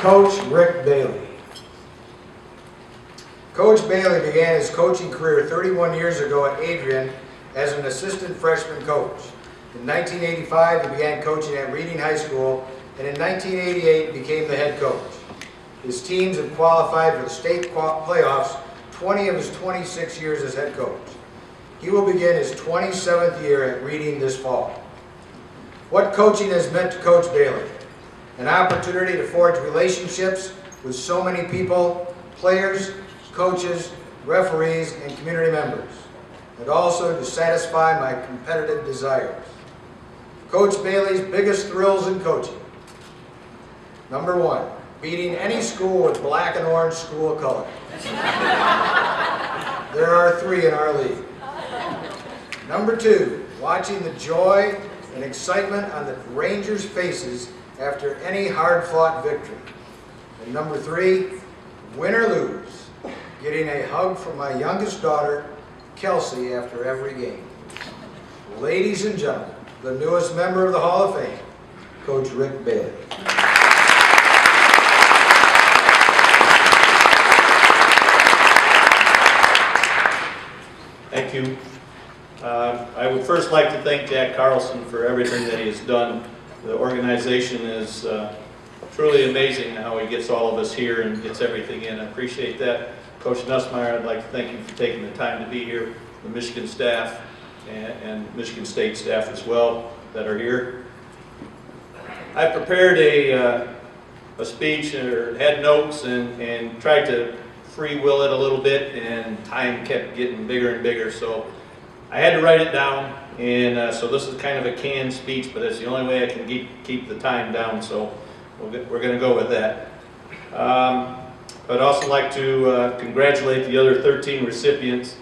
Coach Rick Bailey. Coach Bailey began his coaching career 31 years ago at Adrian as an assistant freshman coach. In 1985, he began coaching at Reading High School, and in 1988 became the head coach. His teams have qualified for the state playoffs 20 of his 26 years as head coach. He will begin his 27th year at Reading this fall. What coaching has meant to Coach Bailey? An opportunity to forge relationships with so many people, players, coaches, referees, and community members, and also to satisfy my competitive desires. Coach Bailey's biggest thrills in coaching. Number one, beating any school with black and orange school color. There are 3 in our league. Number two, watching the joy and excitement on the Rangers' faces after any hard-fought victory. And number 3, win or lose, getting a hug from my youngest daughter, Kelsey, after every game. Ladies and gentlemen, the newest member of the Hall of Fame, Coach Rick Bailey. Thank you. I would first like to thank Jack Carlson for everything that he has done. The organization is truly amazing how he gets all of us here and gets everything in. I appreciate that. Coach Nussmeier, I'd like to thank you for taking the time to be here. The Michigan staff and Michigan State staff as well that are here. I prepared a speech or had notes and tried to free will it a little bit, and time kept getting bigger and bigger, so I had to write it down, and so this is kind of a canned speech, but it's the only way I can keep the time down, so we're going to go with that. I'd also like to congratulate the other 13 recipients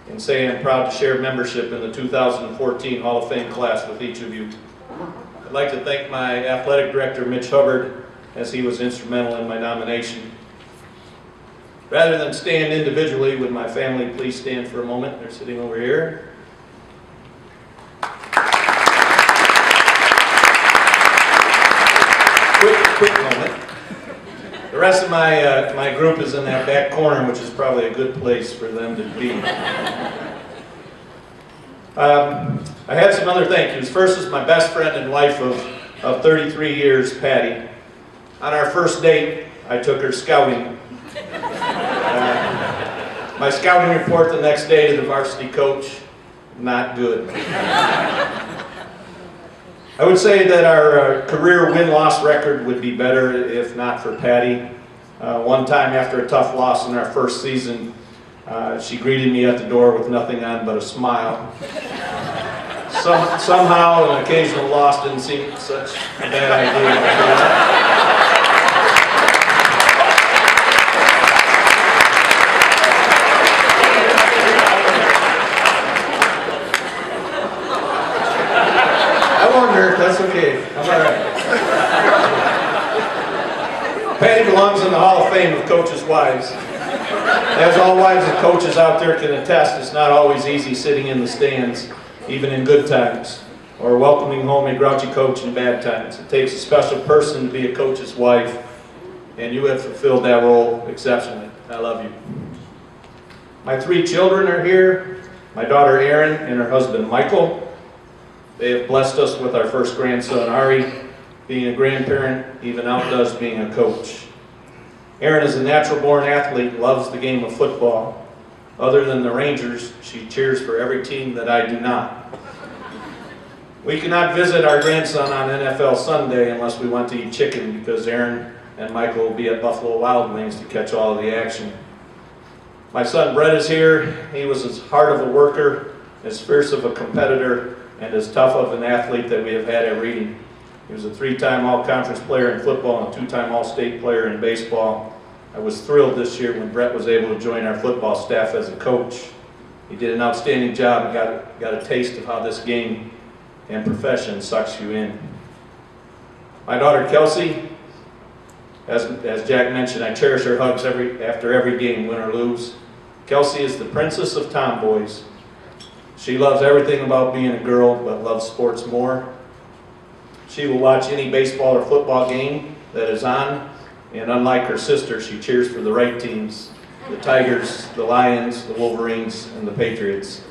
and say I'm proud to share membership in the 2014 Hall of Fame class with each of you. I'd like to thank my athletic director, Mitch Hubbard, as he was instrumental in my nomination. Rather than stand individually, would my family please stand for a moment? They're sitting over here. Quick moment. The rest of my group is in that back corner, which is probably a good place for them to be. I had some other thank yous. First is my best friend and wife of 33 years, Patty. On our first date, I took her scouting. My scouting report the next day to the varsity coach, not good. I would say that our career win-loss record would be better if not for Patty. One time after a tough loss in our first season, she greeted me at the door with nothing on but a smile. Somehow an occasional loss didn't seem such a bad idea. That's okay. I'm all right. Patty belongs in the Hall of Fame of coaches' wives. As all wives and coaches out there can attest, it's not always easy sitting in the stands, even in good times, or welcoming home a grouchy coach in bad times. It takes a special person to be a coach's wife, and you have fulfilled that role exceptionally. I love you. My 3 children are here. My daughter Erin and her husband Michael. They have blessed us with our first grandson, Ari. Being a grandparent even outdoes being a coach. Erin is a natural-born athlete, loves the game of football. Other than the Rangers, she cheers for every team that I do not. We cannot visit our grandson on NFL Sunday unless we want to eat chicken, because Erin and Michael will be at Buffalo Wild Wings to catch all of the action. My son Brett is here. He was as hard of a worker, as fierce of a competitor, and as tough of an athlete that we have had at Reading. He was a 3-time all-conference player in football and a 2-time all-state player in baseball. I was thrilled this year when Brett was able to join our football staff as a coach. He did an outstanding job and got a taste of how this game and profession sucks you in. My daughter Kelsey, as Jack mentioned, I cherish her hugs after every game, win or lose. Kelsey is the princess of tomboys. She loves everything about being a girl, but loves sports more. She will watch any baseball or football game that is on, And unlike her sister, she cheers for the right teams: the Tigers, the Lions, the Wolverines, and the Patriots.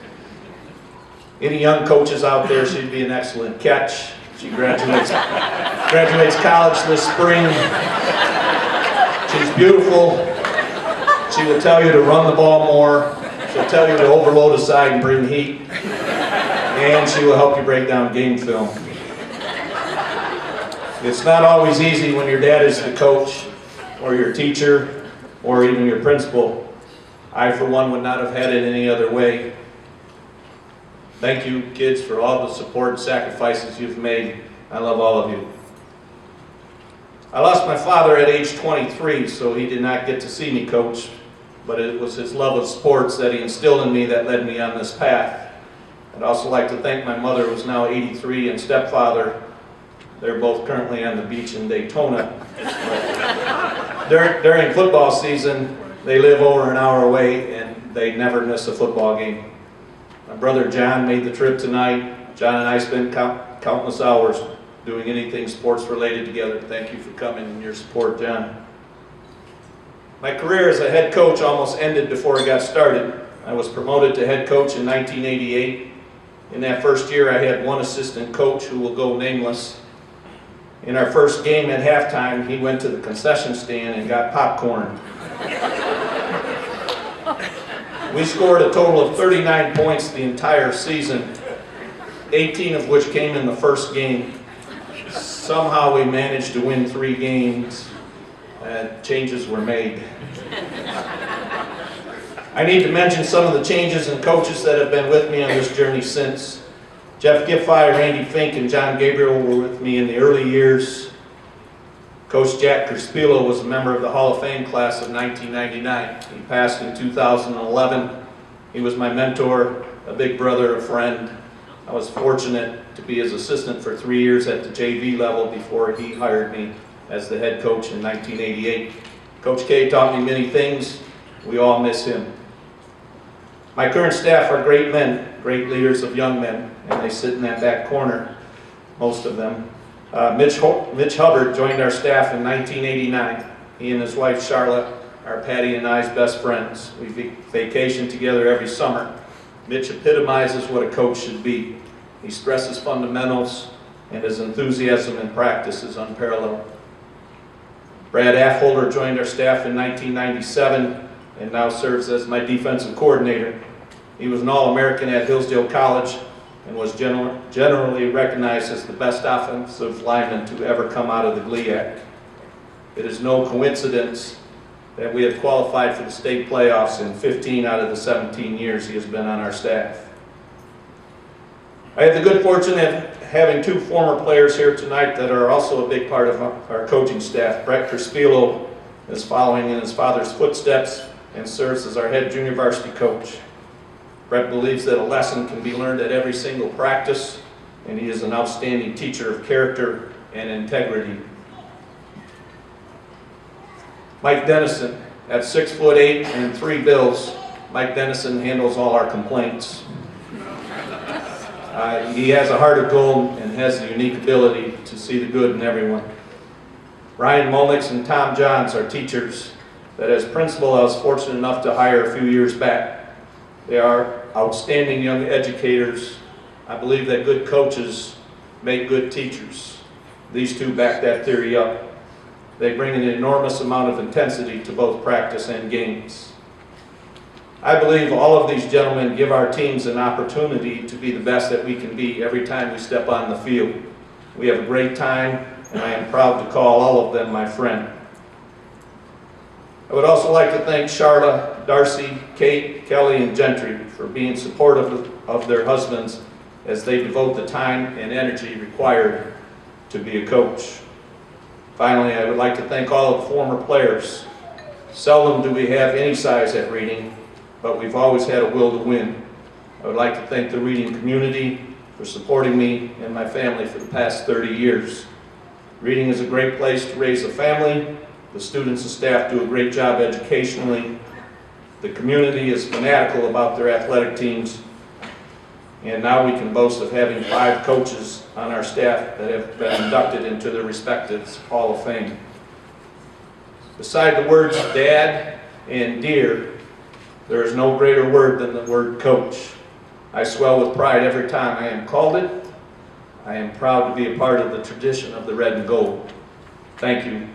Any young coaches out there, she'd be an excellent catch. She graduates college this spring. She's beautiful. She will tell you to run the ball more. She'll tell you to overload a side and bring heat. And she will help you break down game film. It's not always easy when your dad is the coach, or your teacher, or even your principal. I, for one, would not have had it any other way. Thank you, kids, for all the support and sacrifices you've made. I love all of you. I lost my father at age 23, so he did not get to see me coach, but it was his love of sports that he instilled in me that led me on this path. I'd also like to thank my mother, who's now 83, and stepfather. They're both currently on the beach in Daytona. During football season, they live over an hour away, and they never miss a football game. My brother John made the trip tonight. John and I spent countless hours doing anything sports related together. Thank you for coming and your support, John. My career as a head coach almost ended before I got started. I was promoted to head coach in 1988. In that first year, I had one assistant coach who will go nameless. In our first game at halftime, he went to the concession stand and got popcorn. We scored a total of 39 points the entire season, 18 of which came in the first game. Somehow we managed to win 3 games, and changes were made. I need to mention some of the changes and coaches that have been with me on this journey since. Jeff Giffey, Randy Fink, and John Gabriel were with me in the early years. Coach Jack Crispillo was a member of the Hall of Fame class of 1999. He passed in 2011. He was my mentor, a big brother, a friend. I was fortunate to be his assistant for 3 years at the JV level before he hired me as the head coach in 1988. Coach K taught me many things. We all miss him. My current staff are great men, great leaders of young men, and they sit in that back corner, most of them. Mitch Hubbard joined our staff in 1989. He and his wife Charlotte are Patty and I's best friends. We vacation together every summer. Mitch epitomizes what a coach should be. He stresses fundamentals, and his enthusiasm in practice is unparalleled. Brad Affolter joined our staff in 1997 and now serves as my defensive coordinator. He was an All-American at Hillsdale College and was generally recognized as the best offensive lineman to ever come out of the GLIAC. It is no coincidence that we have qualified for the state playoffs in 15 out of the 17 years he has been on our staff. I have the good fortune of having 2 former players here tonight that are also a big part of our coaching staff. Brett Crispillo is following in his father's footsteps and serves as our head junior varsity coach. Brett believes that a lesson can be learned at every single practice, and he is an outstanding teacher of character and integrity. Mike Dennison, at 6'8" and 3 bills, Mike Dennison handles all our complaints. He has a heart of gold and has the unique ability to see the good in everyone. Ryan Molnix and Tom Johns are teachers that as principal I was fortunate enough to hire a few years back. They are outstanding young educators. I believe that good coaches make good teachers. These 2 back that theory up. They bring an enormous amount of intensity to both practice and games. I believe all of these gentlemen give our teams an opportunity to be the best that we can be every time we step on the field. We have a great time, and I am proud to call all of them my friend. I would also like to thank Charla, Darcy, Kate, Kelly, and Gentry for being supportive of their husbands as they devote the time and energy required to be a coach. Finally, I would like to thank all of the former players. Seldom do we have any size at Reading, but we've always had a will to win. I would like to thank the Reading community for supporting me and my family for the past 30 years. Reading is a great place to raise a family. The students and staff do a great job educationally. The community is fanatical about their athletic teams. And now we can boast of having 5 coaches on our staff that have been inducted into their respective Hall of Fame. Beside the words dad and dear, there is no greater word than the word coach. I swell with pride every time I am called it. I am proud to be a part of the tradition of the red and gold. Thank you.